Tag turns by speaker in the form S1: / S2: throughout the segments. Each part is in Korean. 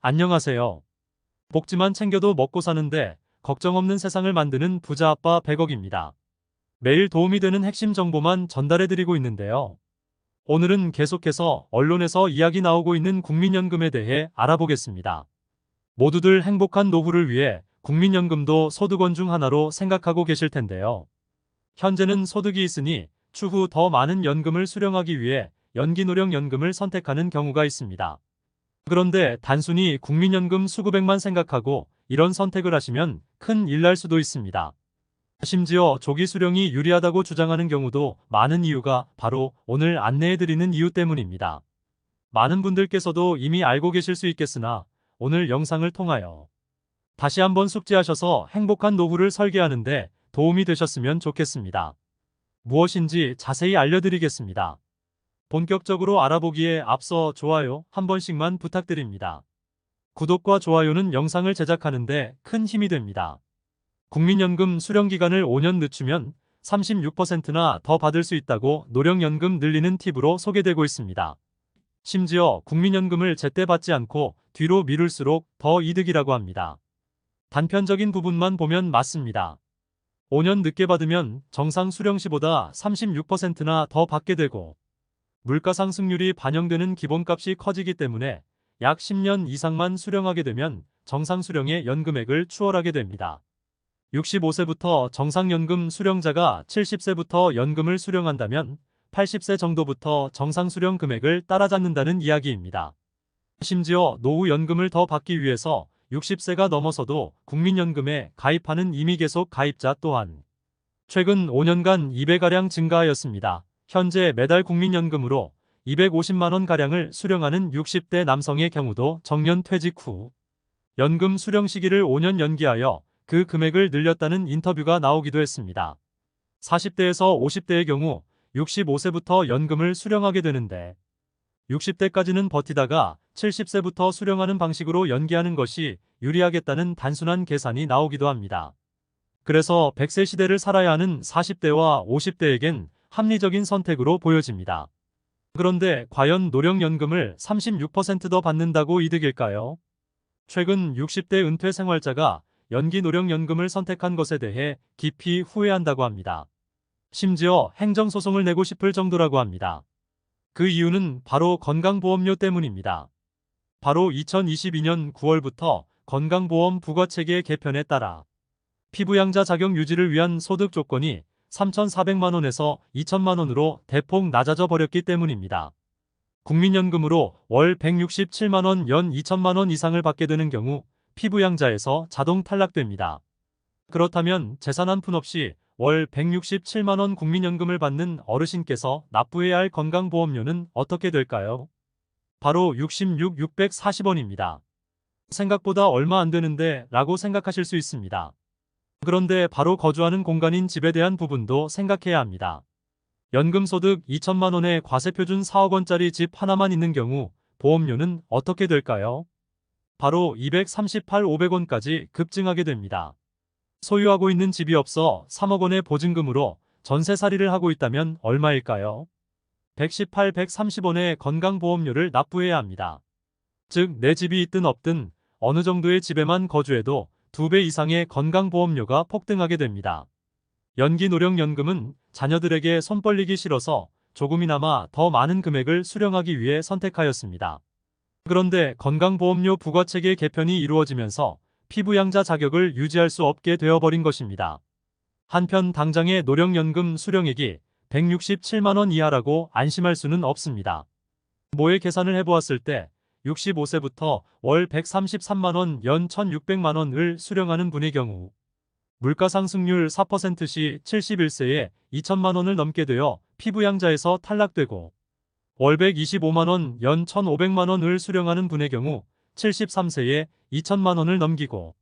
S1: 안녕하세요. 복지만 챙겨도 먹고 사는데 걱정 없는 세상을 만드는 부자 아빠 100억입니다. 매일 도움이 되는 핵심 정보만 전달해드리고 있는데요. 오늘은 계속해서 언론에서 이야기 나오고 있는 국민연금에 대해 알아보겠습니다. 모두들 행복한 노후를 위해 국민연금도 소득원 중 하나로 생각하고 계실 텐데요. 현재는 소득이 있으니 추후 더 많은 연금을 수령하기 위해 연기노령연금을 선택하는 경우가 있습니다. 그런데 단순히 국민연금 수급액만 생각하고 이런 선택을 하시면 큰 일 날 수도 있습니다. 심지어 조기 수령이 유리하다고 주장하는 경우도 많은 이유가 바로 오늘 안내해드리는 이유 때문입니다. 많은 분들께서도 이미 알고 계실 수 있겠으나 오늘 영상을 통하여 다시 한번 숙지하셔서 행복한 노후를 설계하는데 도움이 되셨으면 좋겠습니다. 무엇인지 자세히 알려드리겠습니다. 본격적으로 알아보기에 앞서 좋아요 한 번씩만 부탁드립니다. 구독과 좋아요는 영상을 제작하는데 큰 힘이 됩니다. 국민연금 수령기간을 5년 늦추면 36%나 더 받을 수 있다고 노령연금 늘리는 팁으로 소개되고 있습니다. 심지어 국민연금을 제때 받지 않고 뒤로 미룰수록 더 이득이라고 합니다. 단편적인 부분만 보면 맞습니다. 5년 늦게 받으면 정상 수령 시보다 36%나 더 받게 되고 물가 상승률이 반영되는 기본값이 커지기 때문에 약 10년 이상만 수령하게 되면 정상 수령의 연금액을 추월하게 됩니다. 65세부터 정상연금 수령자가 70세부터 연금을 수령한다면 80세 정도부터 정상 수령 금액을 따라잡는다는 이야기입니다. 심지어 노후연금을 더 받기 위해서 60세가 넘어서도 국민연금에 가입하는 임의계속 가입자 또한 최근 5년간 2배가량 증가하였습니다. 현재 매달 국민연금으로 250만원가량을 수령하는 60대 남성의 경우도 정년 퇴직 후 연금 수령 시기를 5년 연기하여 그 금액을 늘렸다는 인터뷰가 나오기도 했습니다. 40대에서 50대의 경우 65세부터 연금을 수령하게 되는데 60대까지는 버티다가 70세부터 수령하는 방식으로 연기하는 것이 유리하겠다는 단순한 계산이 나오기도 합니다. 그래서 100세 시대를 살아야 하는 40대와 50대에겐 합리적인 선택으로 보여집니다. 그런데 과연 노령연금을 36% 더 받는다고 이득일까요? 최근 60대 은퇴 생활자가 연기 노령연금을 선택한 것에 대해 깊이 후회한다고 합니다. 심지어 행정소송을 내고 싶을 정도라고 합니다. 그 이유는 바로 건강보험료 때문입니다. 바로 2022년 9월부터 건강보험 부과체계 개편에 따라 피부양자 자격 유지를 위한 소득 조건이 3,400만원에서 2천만원으로 대폭 낮아져 버렸기 때문입니다. 국민연금으로 월 167만원 연 2천만원 이상을 받게 되는 경우 피부양자에서 자동 탈락됩니다. 그렇다면 재산 한 푼 없이 월 167만원 국민연금을 받는 어르신께서 납부해야 할 건강보험료는 어떻게 될까요? 바로 66,640원입니다. 생각보다 얼마 안 되는데 라고 생각하실 수 있습니다. 그런데 바로 거주하는 공간인 집에 대한 부분도 생각해야 합니다. 연금소득 2천만원에 과세표준 4억원짜리 집 하나만 있는 경우 보험료는 어떻게 될까요? 바로 238, 500원까지 급증하게 됩니다. 소유하고 있는 집이 없어 3억원의 보증금으로 전세살이를 하고 있다면 얼마일까요? 118, 130원의 건강보험료를 납부해야 합니다. 즉, 내 집이 있든 없든 어느 정도의 집에만 거주해도 2배 이상의 건강보험료가 폭등하게 됩니다. 연기노령연금은 자녀들에게 손 벌리기 싫어서 조금이나마 더 많은 금액을 수령하기 위해 선택하였습니다. 그런데 건강보험료 부과체계 개편이 이루어지면서 피부양자 자격을 유지할 수 없게 되어버린 것입니다. 한편 당장의 노령연금 수령액이 167만원 이하라고 안심할 수는 없습니다. 모의 계산을 해보았을 때 65세부터 월 133만원 연 1,600만원을 수령하는 분의 경우 물가 상승률 4%시 71세에 2천만원을 넘게 되어 피부양자에서 탈락되고 월 125만원 연 1,500만원을 수령하는 분의 경우 73세에 2천만원을 넘기고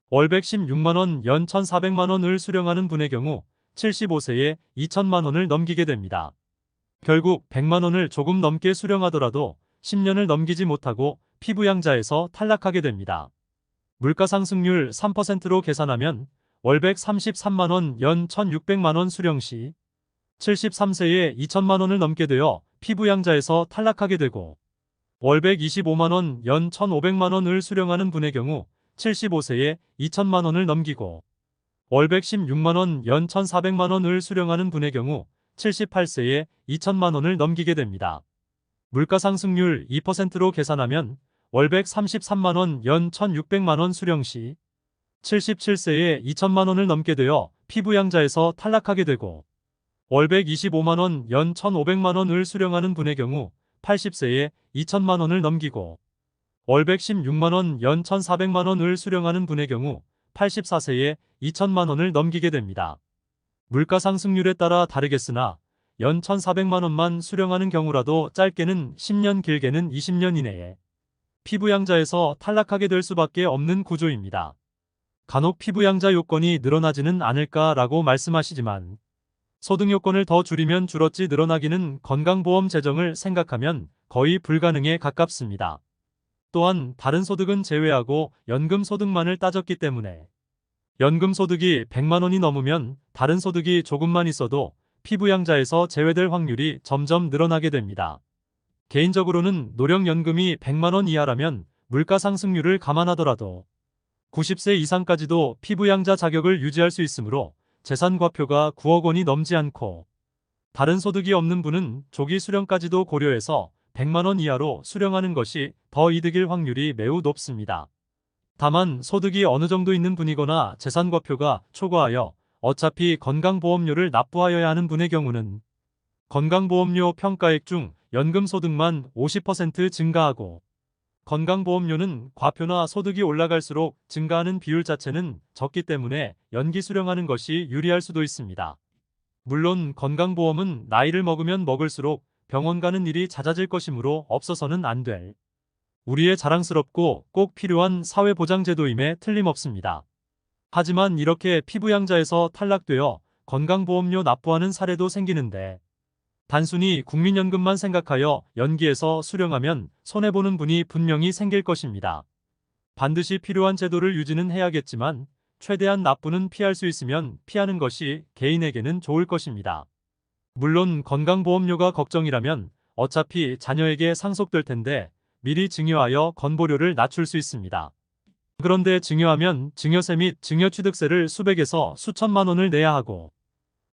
S1: 월 116만원 연 1,400만원을 수령하는 분의 경우 75세에 2천만원을 넘기게 됩니다. 결국 100만원을 조금 넘게 수령하더라도 10년을 넘기지 못하고 피부양자에서 탈락하게 됩니다. 물가 상승률 3%로 계산하면 월 133만원 연 1,600만원 수령 시 73세에 2천만원을 넘게 되어 피부양자에서 탈락하게 되고 월 125만원, 연 1,500만원을 수령하는 분의 경우 75세에 2천만원을 넘기고 월 116만원, 연 1,400만원을 수령하는 분의 경우 78세에 2천만원을 넘기게 됩니다. 물가상승률 2%로 계산하면 월 133만원, 연 1,600만원 수령 시 77세에 2천만원을 넘게 되어 피부양자에서 탈락하게 되고 월 125만원, 연 1,500만원을 수령하는 분의 경우 80세에 2천만원을 넘기고 월 116만원, 연 1,400만원을 수령하는 분의 경우 84세에 2천만원을 넘기게 됩니다. 물가상승률에 따라 다르겠으나 연 1,400만원만 수령하는 경우라도 짧게는 10년, 길게는 20년 이내에 피부양자에서 탈락하게 될 수밖에 없는 구조입니다. 간혹 피부양자 요건이 늘어나지는 않을까라고 말씀하시지만 소득 요건을 더 줄이면 줄었지 늘어나기는 건강보험 재정을 생각하면 거의 불가능에 가깝습니다. 또한 다른 소득은 제외하고 연금 소득만을 따졌기 때문에 연금 소득이 100만원이 넘으면 다른 소득이 조금만 있어도 피부양자에서 제외될 확률이 점점 늘어나게 됩니다. 개인적으로는 노령연금이 100만원 이하라면 물가상승률을 감안하더라도 90세 이상까지도 피부양자 자격을 유지할 수 있으므로 재산과표가 9억 원이 넘지 않고 다른 소득이 없는 분은 조기 수령까지도 고려해서 100만원 이하로 수령하는 것이 더 이득일 확률이 매우 높습니다. 다만 소득이 어느 정도 있는 분이거나 재산과표가 초과하여 어차피 건강보험료를 납부하여야 하는 분의 경우는 건강보험료 평가액 중 연금소득만 50% 증가하고 건강보험료는 과표나 소득이 올라갈수록 증가하는 비율 자체는 적기 때문에 연기 수령하는 것이 유리할 수도 있습니다. 물론 건강보험은 나이를 먹으면 먹을수록 병원 가는 일이 잦아질 것이므로 없어서는 안 될 우리의 자랑스럽고 꼭 필요한 사회보장제도임에 틀림없습니다. 하지만 이렇게 피부양자에서 탈락되어 건강보험료 납부하는 사례도 생기는데 단순히 국민연금만 생각하여 연기해서 수령하면 손해보는 분이 분명히 생길 것입니다. 반드시 필요한 제도를 유지는 해야겠지만 최대한 납부는 피할 수 있으면 피하는 것이 개인에게는 좋을 것입니다. 물론 건강보험료가 걱정이라면 어차피 자녀에게 상속될 텐데 미리 증여하여 건보료를 낮출 수 있습니다. 그런데 증여하면 증여세 및 증여취득세를 수백에서 수천만 원을 내야 하고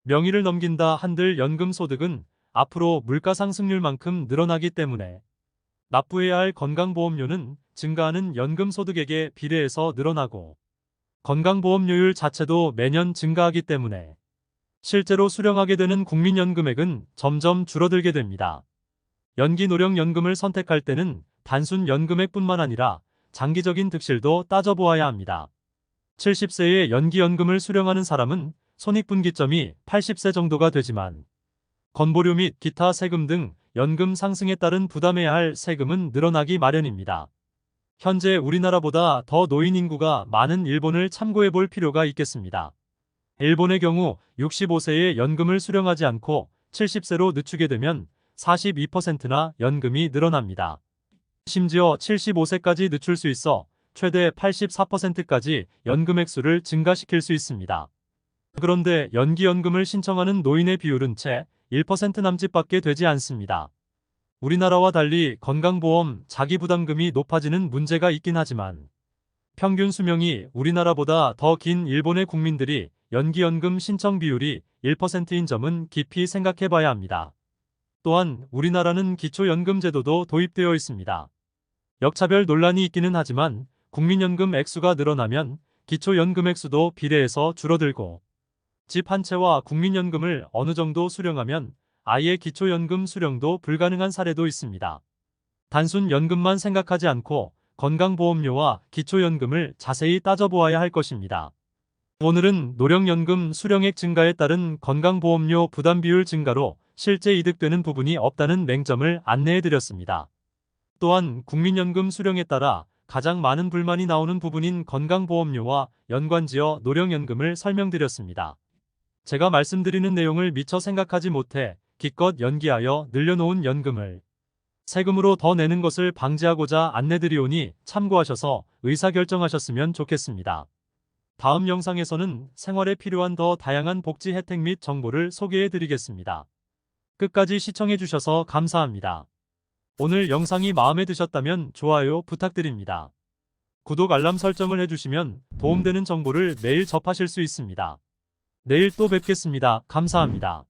S1: 명의를 넘긴다 한들 연금소득은 앞으로 물가상승률만큼 늘어나기 때문에 납부해야 할 건강보험료는 증가하는 연금소득액에 비례해서 늘어나고 건강보험료율 자체도 매년 증가하기 때문에 실제로 수령하게 되는 국민연금액은 점점 줄어들게 됩니다. 연기노령연금을 선택할 때는 단순 연금액뿐만 아니라 장기적인 득실도 따져보아야 합니다. 70세에 연기연금을 수령하는 사람은 손익분기점이 80세 정도가 되지만 건보료 및 기타 세금 등 연금 상승에 따른 부담해야 할 세금은 늘어나기 마련입니다. 현재 우리나라보다 더 노인 인구가 많은 일본을 참고해 볼 필요가 있겠습니다. 일본의 경우 65세에 연금을 수령하지 않고 70세로 늦추게 되면 42%나 연금이 늘어납니다. 심지어 75세까지 늦출 수 있어 최대 84%까지 연금 액수를 증가시킬 수 있습니다. 그런데 연기연금을 신청하는 노인의 비율은 채 1% 남짓밖에 되지 않습니다. 우리나라와 달리 건강보험 자기부담금이 높아지는 문제가 있긴 하지만 평균 수명이 우리나라보다 더 긴 일본의 국민들이 연기연금 신청 비율이 1%인 점은 깊이 생각해 봐야 합니다. 또한 우리나라는 기초연금제도도 도입되어 있습니다. 역차별 논란이 있기는 하지만 국민연금 액수가 늘어나면 기초연금 액수도 비례해서 줄어들고 집 한 채와 국민연금을 어느 정도 수령하면 아예 기초연금 수령도 불가능한 사례도 있습니다. 단순 연금만 생각하지 않고 건강보험료와 기초연금을 자세히 따져보아야 할 것입니다. 오늘은 노령연금 수령액 증가에 따른 건강보험료 부담 비율 증가로 실제 이득되는 부분이 없다는 맹점을 안내해드렸습니다. 또한 국민연금 수령에 따라 가장 많은 불만이 나오는 부분인 건강보험료와 연관지어 노령연금을 설명드렸습니다. 제가 말씀드리는 내용을 미처 생각하지 못해 기껏 연기하여 늘려놓은 연금을 세금으로 더 내는 것을 방지하고자 안내드리오니 참고하셔서 의사결정하셨으면 좋겠습니다. 다음 영상에서는 생활에 필요한 더 다양한 복지 혜택 및 정보를 소개해드리겠습니다. 끝까지 시청해주셔서 감사합니다. 오늘 영상이 마음에 드셨다면 좋아요 부탁드립니다. 구독 알람 설정을 해주시면 도움되는 정보를 매일 접하실 수 있습니다. 내일 또 뵙겠습니다. 감사합니다.